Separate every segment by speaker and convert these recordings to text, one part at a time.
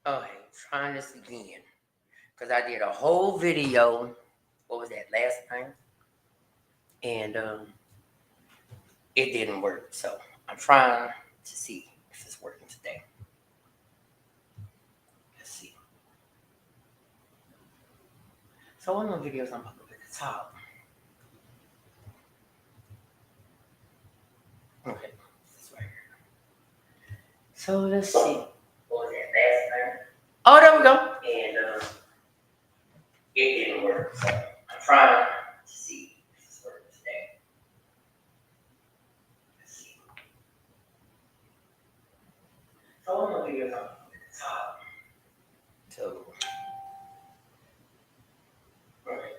Speaker 1: Okay, trying this again. Because I did a whole video, what was that, last night? And it didn't work. So I'm trying to see if it's working today. Let's see. So one of the videos I'm putting at the top. Okay, this right here. So let's see. What was that last night? Oh, there we go. And it didn't work. So I'm trying to see if it's working today. Let's see. So one of the videos I'm putting at the top. So, okay.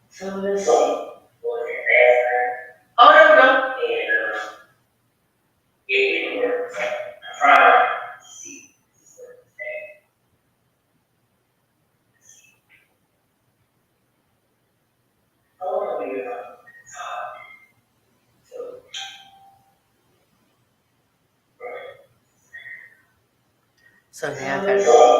Speaker 1: So let's see. What was that last night? Oh, there we go. And it didn't work. So I'm trying to see if it's working today. Let's see. So one of the videos I'm putting at the top. So, right. So now I got.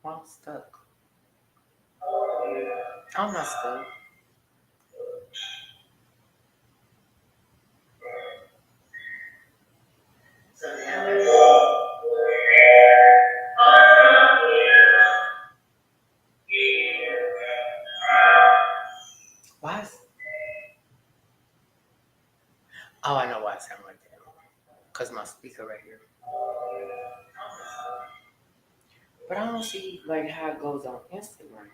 Speaker 1: Well, I'm stuck. I'm not stuck. So now let's why is, oh, I know why it sounds like that. Because my speaker right here. But I don't see like how it goes on Instagram.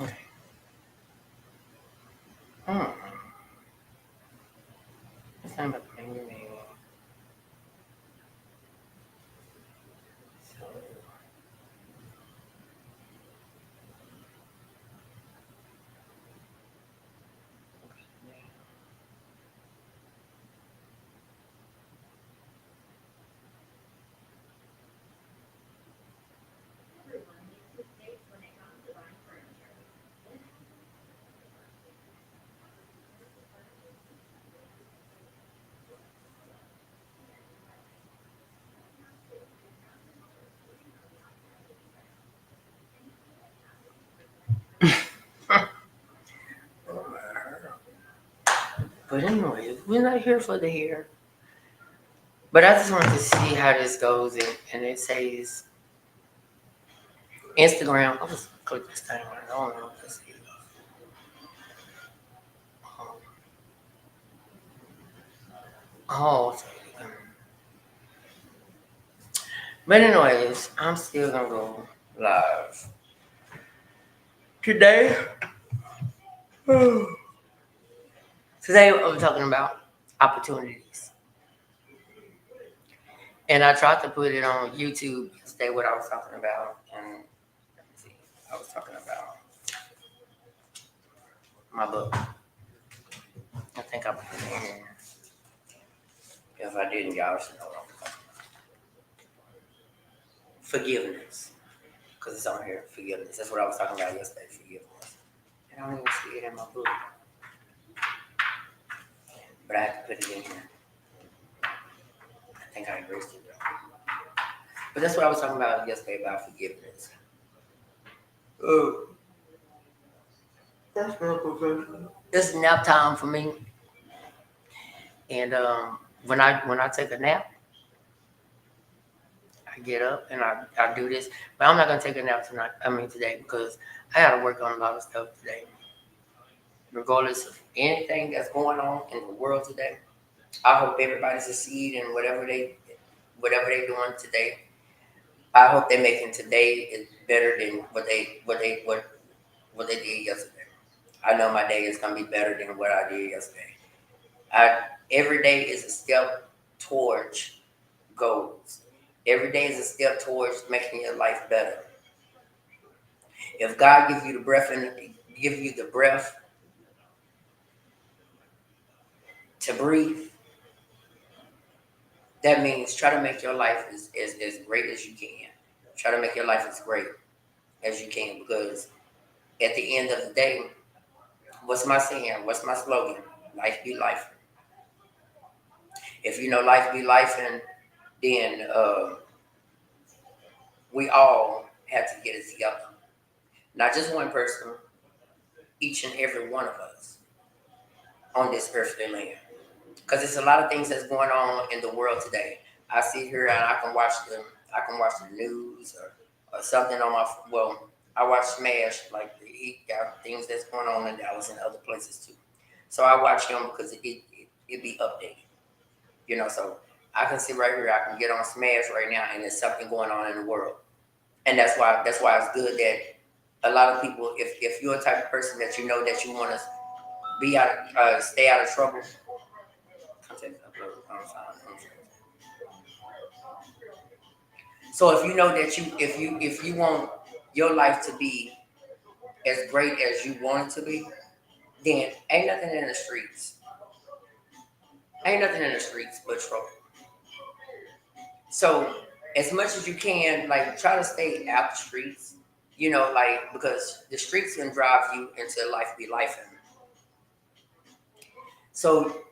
Speaker 1: Okay. Hmm. It's not about the thing you made. But anyway, we're not here for the hair. But I just wanted to see how this goes, and it says Instagram. I'll just click this thing. I don't know if this is. Oh, but anyways, I'm still gonna go live today. Today I'm talking about opportunities, and I tried to put it on YouTube yesterday. What I was talking about, and let me see, I was talking about my book. I think I put it in here. If I didn't, y'all should know what I'm talking about. Forgiveness, because it's on here. Forgiveness. That's what I was talking about yesterday. Forgiveness. And I don't even see it in my book, but I have to put it in here. I think I erased it though. But that's what I was talking about yesterday about forgiveness. Oh, that's real professional. It's nap time for me, and when I take a nap, I get up and I do this. But I'm not gonna take a nap tonight. I mean today because I got to work on a lot of stuff today. Regardless of anything that's going on in the world today, I hope everybody succeed in whatever they doing today. I hope they're making today is better than what they did yesterday. I know my day is gonna be better than what I did yesterday. Every day is a step towards goals. Every day is a step towards making your life better. If God gives you the breath and give you the breath to breathe, that means try to make your life as great as you can. Try to make your life as great as you can because at the end of the day, what's my saying? What's my slogan? Life be life. If you know life be life, and then we all have to get it together. Not just one person, each and every one of us on this earthly land. Because there's a lot of things that's going on in the world today. I sit here and I can watch the news or something on my I watch Smash, like he got things that's going on in Dallas and other places too. So I watch him because it be updated. So I can sit right here, I can get on Smash right now and there's something going on in the world. And that's why it's good that a lot of people, if you're a type of person that you know that you want to be out, stay out of trouble. So if you know that if you want your life to be as great as you want it to be, then ain't nothing in the streets. Ain't nothing in the streets but trouble. So as much as you can, like try to stay out the streets. Like because the streets can drive you into life be life. So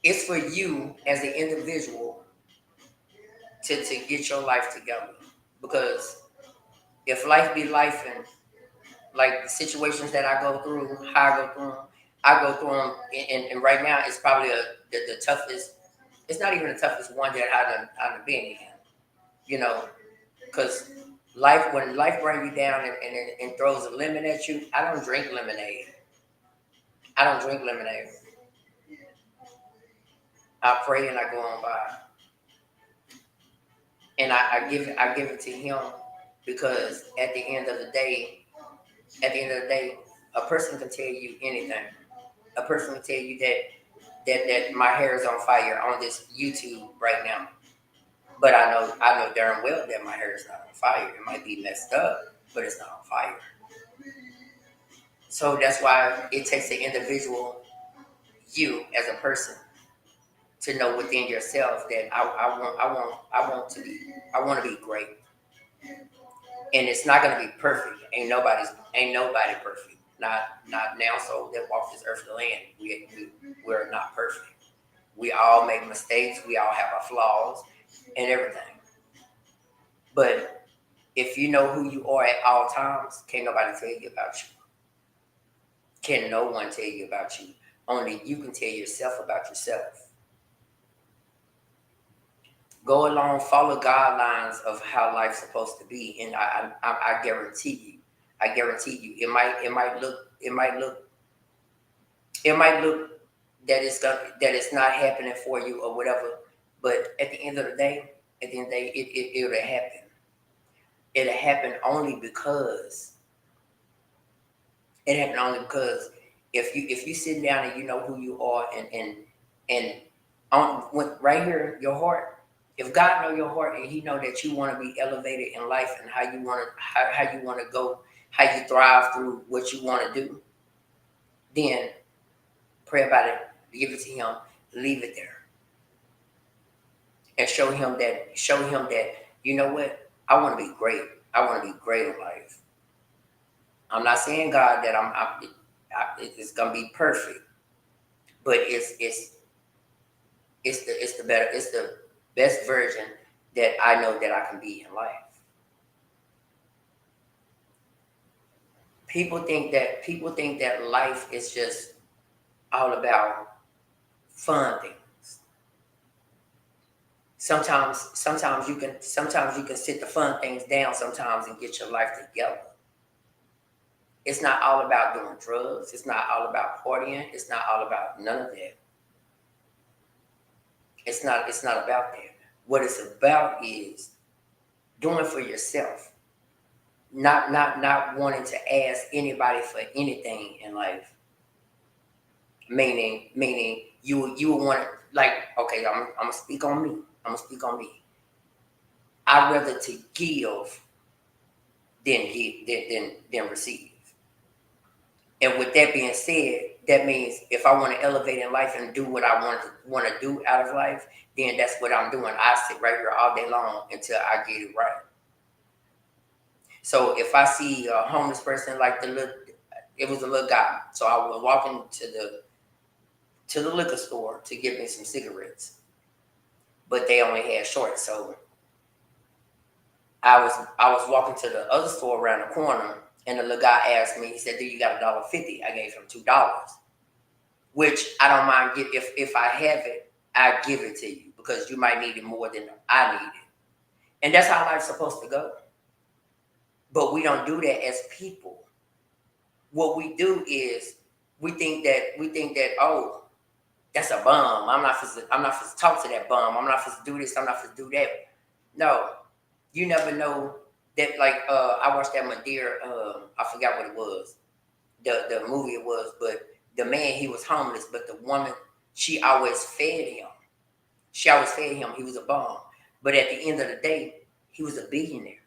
Speaker 1: it's for you as an individual to get your life together. Because if life be life and like the situations that I go through, how I go through them, and right now it's probably the toughest. It's not even the toughest one that I've been in, because when life brings you down and throws a lemon at you, I don't drink lemonade. I don't drink lemonade. I pray and I go on by, and I give it to Him because at the end of the day, a person can tell you anything. A person can tell you that my hair is on fire on this YouTube right now. But I know darn well that my hair is not on fire. It might be messed up, but it's not on fire. So that's why it takes the individual, you as a person, to know within yourself that I want to be great, and it's not going to be perfect. Ain't nobody perfect. Not now. So that walk this earthly land, we're not perfect. We all make mistakes. We all have our flaws and everything. But if you know who you are at all times, can't nobody tell you about you. Can no one tell you about you? only you can tell yourself about yourself. Go along, follow guidelines of how life's supposed to be, and I guarantee you, it might look that it's not happening for you or whatever, but at the end of the day, it'll happen. It'll happen only because if you sit down and you know who you are and right here your heart. If God know your heart and He know that you want to be elevated in life and how you want to go, how you thrive through what you want to do, then pray about it, give it to Him, leave it there, and show him that you know what, I want to be great. I want to be great in life. I'm not saying God that it's gonna be perfect, but it's the best version that I know that I can be in life. People think that life is just all about fun things. Sometimes you can sit the fun things down sometimes and get your life together. It's not all about doing drugs. It's not all about partying. It's not all about none of that. It's not about that. What it's about is doing for yourself. Not wanting to ask anybody for anything in life. Meaning you would want to, like, okay, I'm gonna speak on me. I'd rather to give than receive. And with that being said, that means if I want to elevate in life and do what I want to do out of life, then that's what I'm doing. I sit right here all day long until I get it right. So if I see a homeless person, like it was a little guy. So I was walking to the liquor store to get me some cigarettes, but they only had shorts. So I was walking to the other store around the corner, and the little guy asked me. He said, "Do you got $1.50?" I gave him $2, which I don't mind. If I have it, I give it to you because you might need it more than I need it, and that's how life's supposed to go. But we don't do that as people. What we do is we think that, oh, that's a bum. I'm not supposed to talk to that bum. I'm not supposed to do this. I'm not supposed to do that. No, you never know that. Like I watched that Madeira. I forgot what it was. The movie it was, but the man, he was homeless, but the woman, she always fed him. He was a bum, but at the end of the day, he was a billionaire.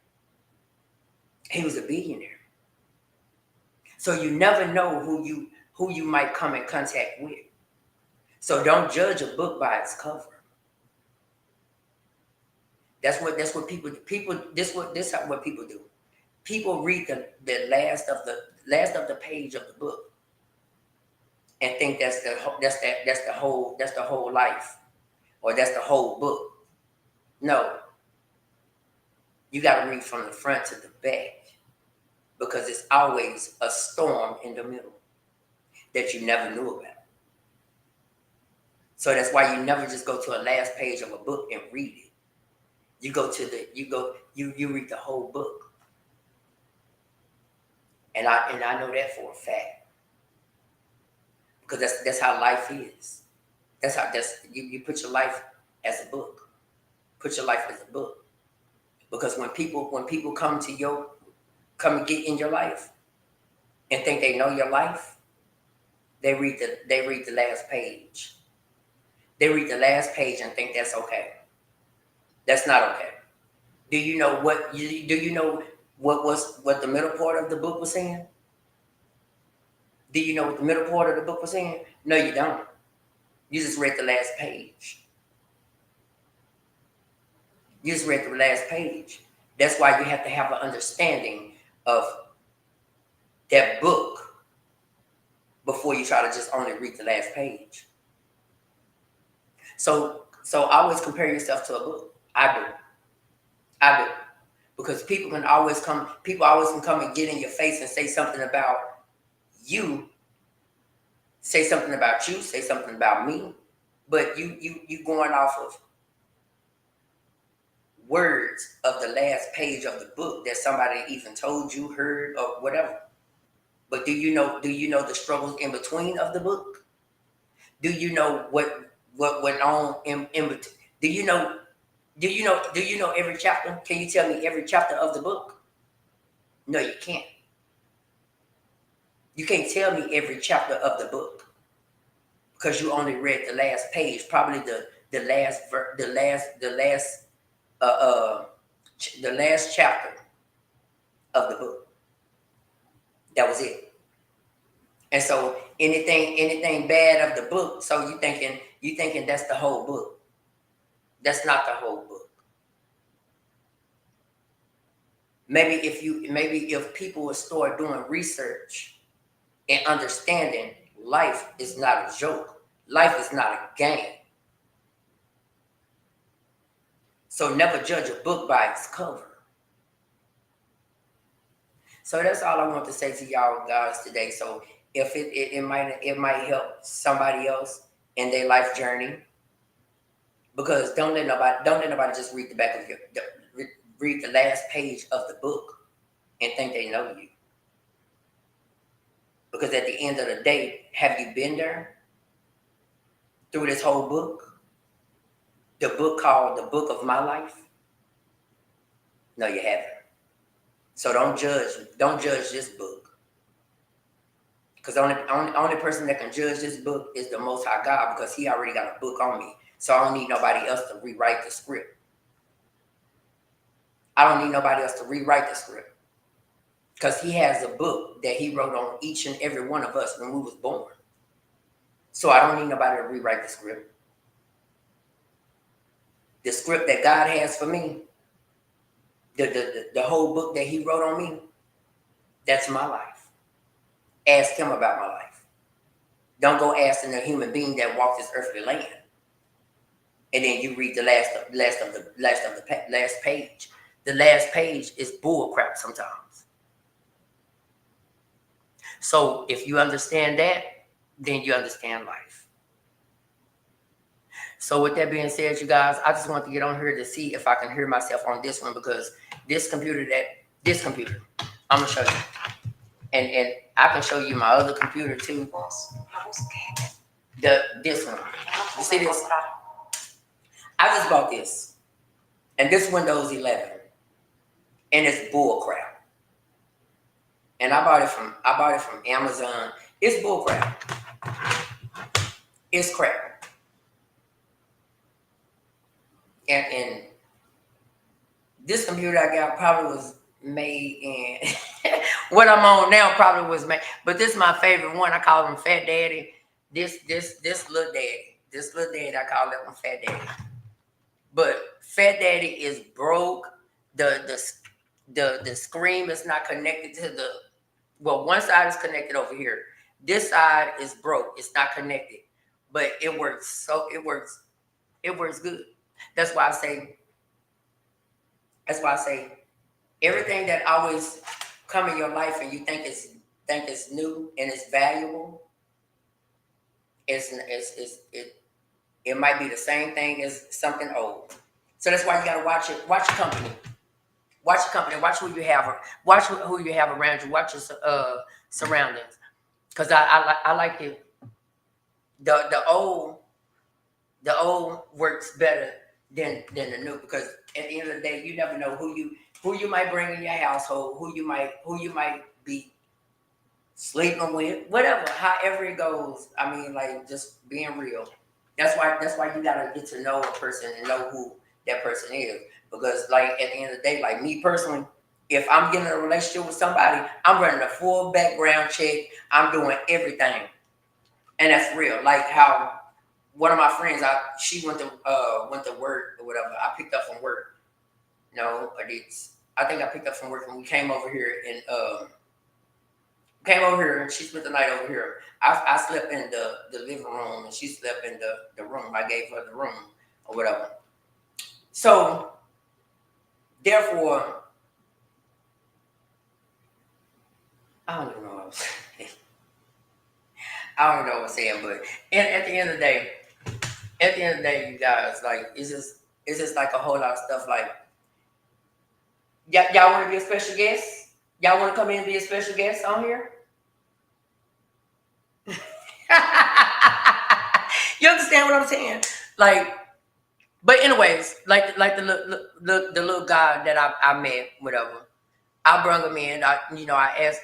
Speaker 1: So you never know who you might come in contact with. So don't judge a book by its cover. That's what people what people do. People read the last of the page of the book and think that's the whole life, or that's the whole book. No, you got to read from the front to the back, because it's always a storm in the middle that you never knew about. So that's why you never just go to a last page of a book and read it. You you read the whole book. And I know that for a fact. Because that's how life is. You put your life as a book. Put your life as a book. Because when people come and get in your life and think they know your life, they read the last page. They read the last page and think that's okay. That's not okay. Do you know what the middle part of the book was saying? Do you know what the middle part of the book was saying? No, you don't. You just read the last page. That's why you have to have an understanding of that book before you try to just only read the last page. So always compare yourself to a book. I do. Because people always can come and get in your face and say something about you say something about you, say something about me, but you going off of words of the last page of the book that somebody even told you, heard, or whatever. But do you know the struggles in between of the book? Do you know what went on in between? Do you know every chapter? Can you tell me every chapter of the book? No, you can't. You can't tell me every chapter of the book because you only read the last page, probably uh, uh the last chapter of the book. That was it. And so anything bad of the book, so you thinking that's the whole book. That's not the whole book. Maybe if people would start doing research and understanding life is not a joke. Life is not a game. So never judge a book by its cover. So that's all I want to say to y'all guys today. So if it might help somebody else in their life journey, because don't let nobody just read the back of read the last page of the book and think they know you. Because at the end of the day, have you been there through this whole book? The book called The Book of My Life? No, you haven't. So don't judge this book. Because the only person that can judge this book is the Most High God, because He already got a book on me. So I don't need nobody else to rewrite the script. I don't need nobody else to rewrite the script. Because He has a book that He wrote on each and every one of us when we was born. So I don't need nobody to rewrite the script. The script that God has for me, the whole book that He wrote on me, that's my life. Ask Him about my life. Don't go asking a human being that walked this earthly land, and then you read the last page. The last page is bull crap sometimes. So if you understand that, then you understand life. So with that being said, you guys, I just want to get on here to see if I can hear myself on this one, because this computer, I'm gonna show you, and I can show you my other computer too. This one, you see this? I just bought this, and this Windows 11, and it's bull crap. And I bought it from Amazon. It's bull crap. It's crap. And this computer I got probably was made in what I'm on now probably was made. But this is my favorite one. I call him Fat Daddy. This little daddy. This little daddy, I call that one Fat Daddy. But Fat Daddy is broke. The screen is not connected to the, well, one side is connected over here. This side is broke. It's not connected. But it works. It works good. That's why I say everything that always come in your life and you think it's new and it's valuable, it might be the same thing as something old. So that's why you gotta watch it. Watch your company. Watch your company. Watch who you have. Watch who you have around you. Watch your surroundings. Because I like it. The old works better than the new, because at the end of the day, you never know who you might bring in your household, who you might be sleeping with, whatever, however it goes. I mean, like, just being real. That's why you gotta get to know a person and know who that person is. Because, like, at the end of the day, like me personally, if I'm getting in a relationship with somebody, I'm running a full background check. I'm doing everything, and that's real. Like how one of my friends, she went to work or whatever. I picked up from work. No, I think I picked up from work when we came over here and she spent the night over here. I slept in the living room and she slept in the room. I gave her the room or whatever. So therefore, I don't even know what I was saying. I don't know what I'm saying, but and at the end of the day, you guys, like it's just like a whole lot of stuff. Like y'all want to be a special guest? Y'all want to come in and be a special guest on here? You understand what I'm saying? Like, but anyways, like the little guy that I met, whatever. I brought him in. I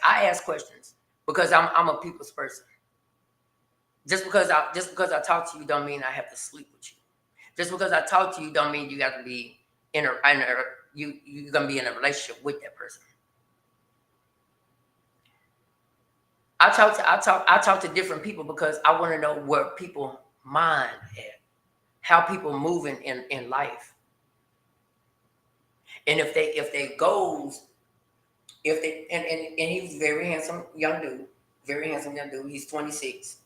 Speaker 1: ask questions because I'm a people's person. Just because I talk to you don't mean I have to sleep with you. Just because I talk to you don't mean you got to be you're gonna be in a relationship with that person. I talk to different people because I want to know where people mind at, how people moving in life, and if they goals, if they and he's very handsome young dude, very handsome young dude. He's 26,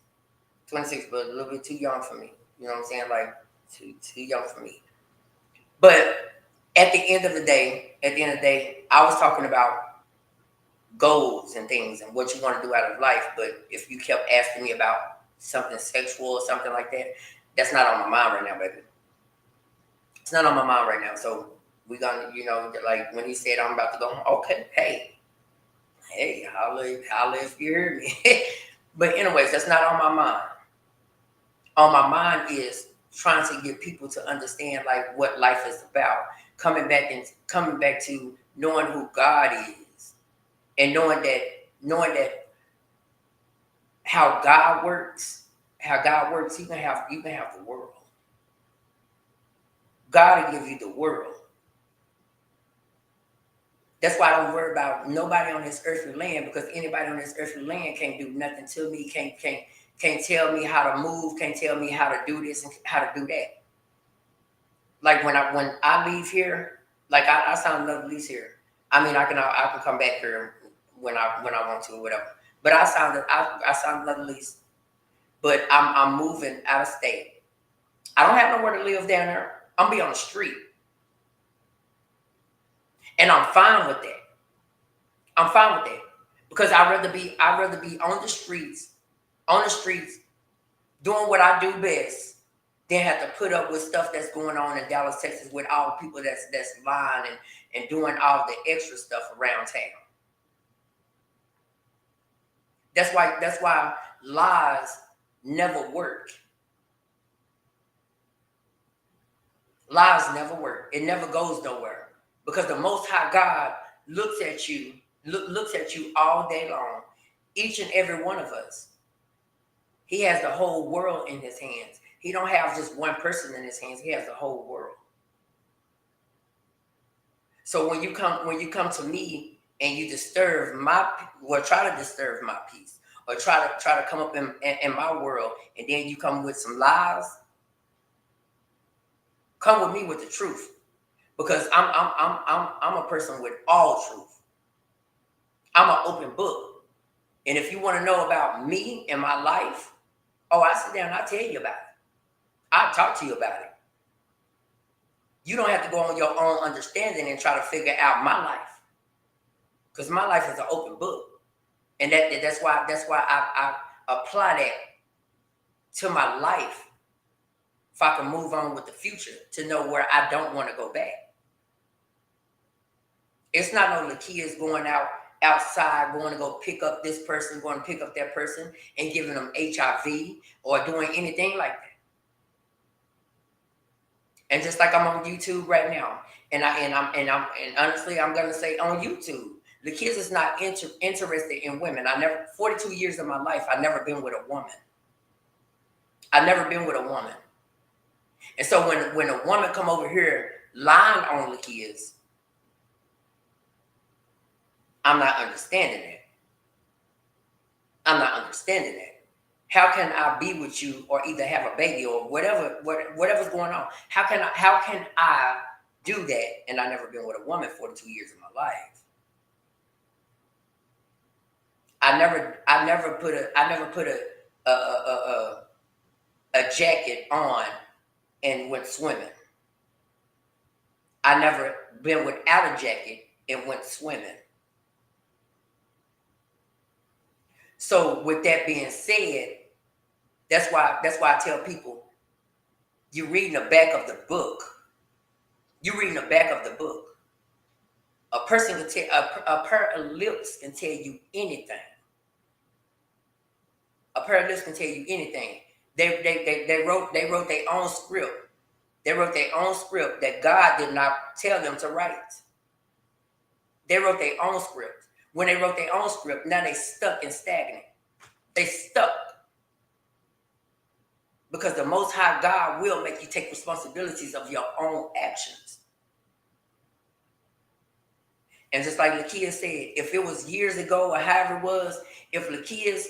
Speaker 1: 26, but a little bit too young for me. You know what I'm saying? Like too young for me. But at the end of the day, I was talking about goals and things and what you want to do out of life. But if you kept asking me about something sexual or something like that, that's not on my mind right now, baby. It's not on my mind right now. So we gonna, like when he said I'm about to go home, okay, hey, holla if you hear me. But anyways, that's not on my mind. On my mind is trying to get people to understand like what life is about. Coming back to knowing who God is and knowing that how God works, you can have the world. God will give you the world. That's why I don't worry about nobody on this earthly land, because anybody on this earthly land can't do nothing to me, can't tell me how to move, can't tell me how to do this and how to do that. Like when I leave here, like I signed another lease here. I mean, I can come back here when I want to or whatever. But I signed another lease. But I'm moving out of state. I don't have nowhere to live down there. I'm gonna be on the street, and I'm fine with that. I'm fine with that because I'd rather be on the streets, doing what I do best, than have to put up with stuff that's going on in Dallas, Texas, with all the people that's lying and doing all the extra stuff around town. That's why lies never work. Lies never work. It never goes nowhere because the Most High God looks at you, looks at you all day long, each and every one of us. He has the whole world in his hands. He don't have just one person in his hands. He has the whole world. So when you come to me and you try to disturb my peace, or try to come up in my world, and then you come with some lies, come with me with the truth, because I'm a person with all truth. I'm an open book, and if you want to know about me and my life, I sit down and I tell you about it. I talk to you about it. You don't have to go on your own understanding and try to figure out my life, because my life is an open book, and that's why I apply that to my life, if I can move on with the future, to know where I don't want to go back. It's not no Lakia's going outside, going to go pick up this person, going to pick up that person, and giving them HIV or doing anything like that. And just like I'm on YouTube right now, and honestly, I'm gonna say on YouTube, Lakia is not interested in women. 42 years of my life, I've never been with a woman. I've never been with a woman. And so when a woman come over here lying on Lakia's, I'm not understanding it. I'm not understanding it. How can I be with you or either have a baby or whatever's going on? How can I do that? And I've never been with a woman 42 years of my life. I never put a jacket on and went swimming. I never been without a jacket and went swimming. So with that being said, That's why I tell people, you're reading the back of the book. You're reading the back of the book. A person can tell, a pair of lips can tell you anything. A pair of lips can tell you anything. They wrote their own script. They wrote their own script that God did not tell them to write. They wrote their own script. When they wrote their own script, now they stuck and stagnant. They stuck. Because the Most High God will make you take responsibilities of your own actions. And just like Lakia said, if it was years ago or however it was, if Lakia's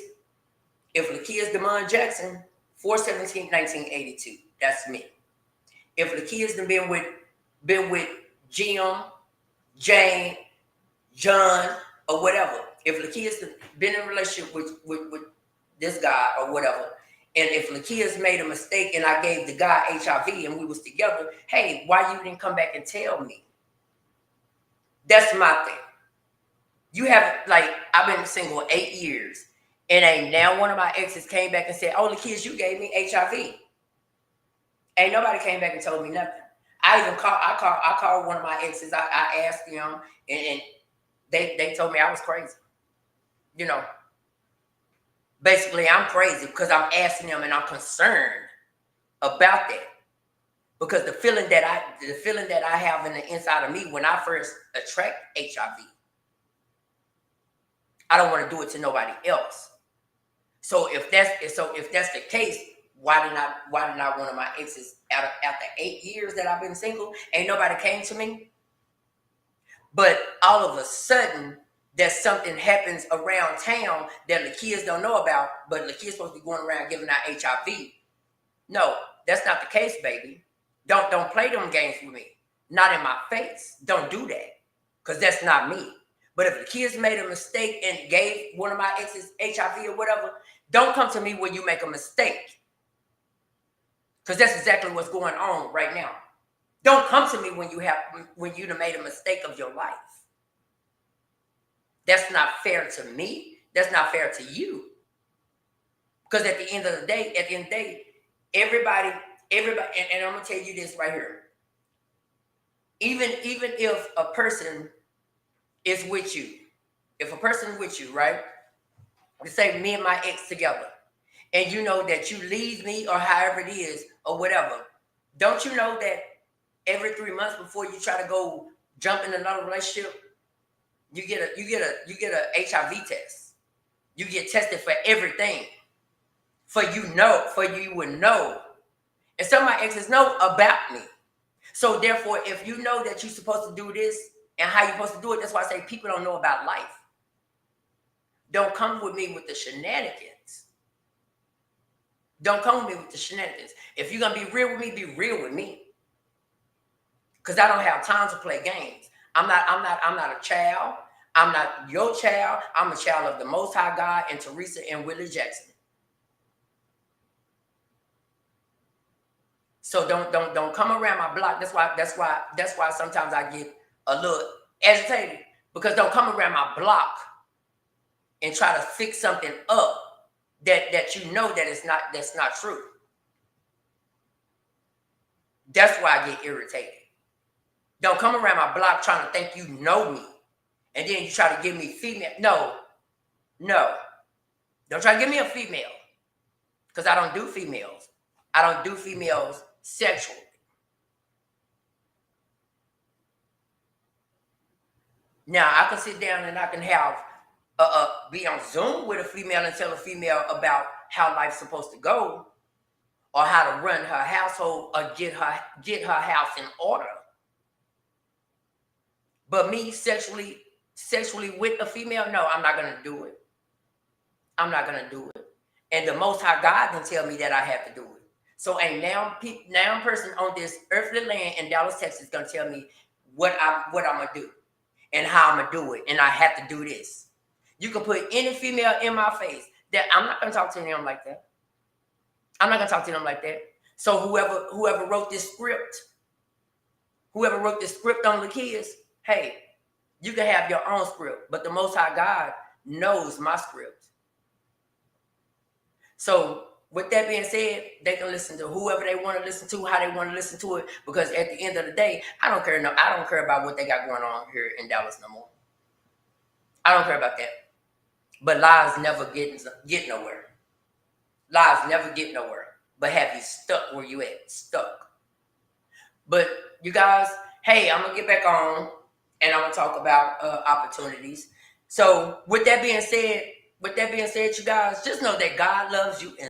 Speaker 1: Demond Jackson, 4/17/1982, that's me. If Lakia's been with Jim, Jane, John, or whatever, if Lakia's been in a relationship with this guy or whatever, and if Lakia's made a mistake and I gave the guy HIV and we was together, hey, why you didn't come back and tell me? That's my thing. You haven't, like, I've been single 8 years, and ain't now one of my exes came back and said, oh, Lakia, you gave me HIV. Ain't nobody came back and told me nothing. I called one of my exes. I asked them, and they told me I was crazy. You know, basically I'm crazy because I'm asking them and I'm concerned about that. Because the feeling that I have in the inside of me when I first attract HIV, I don't want to do it to nobody else. So if that's the case, why did not one of my exes after 8 years that I've been single, ain't nobody came to me? But all of a sudden, that something happens around town that the kids don't know about, but the kids supposed to be going around giving out HIV. No, that's not the case, baby. Don't play them games with me. Not in my face. Don't do that. Because that's not me. But if the kids made a mistake and gave one of my exes HIV or whatever, don't come to me when you make a mistake. Because that's exactly what's going on right now. Don't come to me when you done made a mistake of your life. That's not fair to me. That's not fair to you. Because at the end of the day, everybody, and I'm gonna tell you this right here. Even if a person is with you, if a person with you, right? Let's say me and my ex together, and you know that you leave me or however it is or whatever. Don't you know that every 3 months before you try to go jump in another relationship, you get a HIV test. You get tested for everything. For you would know. And some of my exes know about me. So therefore, if you know that you're supposed to do this and how you're supposed to do it, that's why I say people don't know about life. Don't come with me with the shenanigans. Don't come with me with the shenanigans. If you're gonna be real with me, be real with me. Because I don't have time to play games. I'm not a child. I'm not your child. I'm a child of the Most High God and Teresa and Willie Jackson. So don't come around my block. That's why sometimes I get a little agitated, because don't come around my block and try to fix something up that you know that's not true. That's why I get irritated. Don't come around my block trying to think you know me, and then you try to give me female. No. Don't try to give me a female, because I don't do females. I don't do females sexually. Now I can sit down and I can have be on Zoom with a female and tell a female about how life's supposed to go, or how to run her household, or get her house in order. But me sexually with a female, no, I'm not gonna do it. I'm not gonna do it. And the Most High God can tell me that I have to do it. So ain't now person on this earthly land in Dallas, Texas, gonna tell me what I'm gonna do and how I'm gonna do it, and I have to do this. You can put any female in my face that I'm not gonna talk to them like that. I'm not gonna talk to them like that. So whoever wrote this script on the kids, hey, you can have your own script, but the Most High God knows my script. So with that being said, they can listen to whoever they want to listen to, how they want to listen to it. Because at the end of the day, I don't care. No, I don't care about what they got going on here in Dallas no more. I don't care about that. But lies never get nowhere. Lies never get nowhere. But have you stuck where you at? Stuck. But you guys, hey, I'm gonna get back on and I'm gonna talk about opportunities. So with that being said, you guys, just know that God loves you.